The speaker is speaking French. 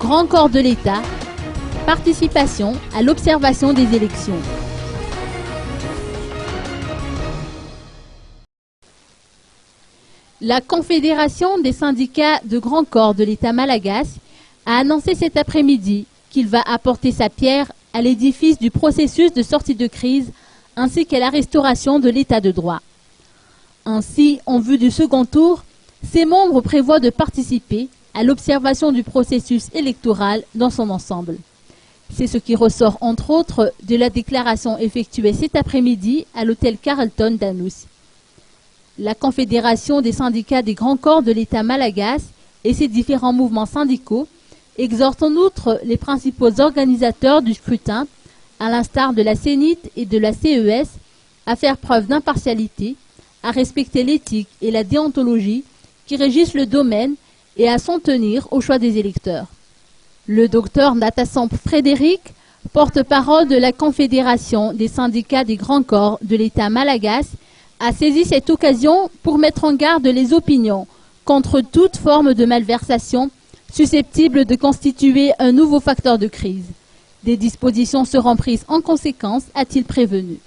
Grand corps de l'État, participation à l'observation des élections. La Confédération des syndicats de Grand corps de l'État malagasy a annoncé cet après-midi qu'il va apporter sa pierre à l'édifice du processus de sortie de crise ainsi qu'à la restauration de l'état de droit. Ainsi, en vue du second tour, ses membres prévoient de participer à l'observation du processus électoral dans son ensemble. C'est ce qui ressort entre autres de la déclaration effectuée cet après-midi à l'hôtel Carlton d'Anoussi. La Confédération des syndicats des grands corps de l'État malagasy et ses différents mouvements syndicaux exhortent en outre les principaux organisateurs du scrutin, à l'instar de la CENIT et de la CES, à faire preuve d'impartialité, à respecter l'éthique et la déontologie qui régissent le domaine et à s'en tenir au choix des électeurs. Le docteur Natasamp Frédéric, porte-parole de la Confédération des syndicats des grands corps de l'État malagasy, a saisi cette occasion pour mettre en garde les opinions contre toute forme de malversation susceptible de constituer un nouveau facteur de crise. Des dispositions seront prises en conséquence, a-t-il prévenu.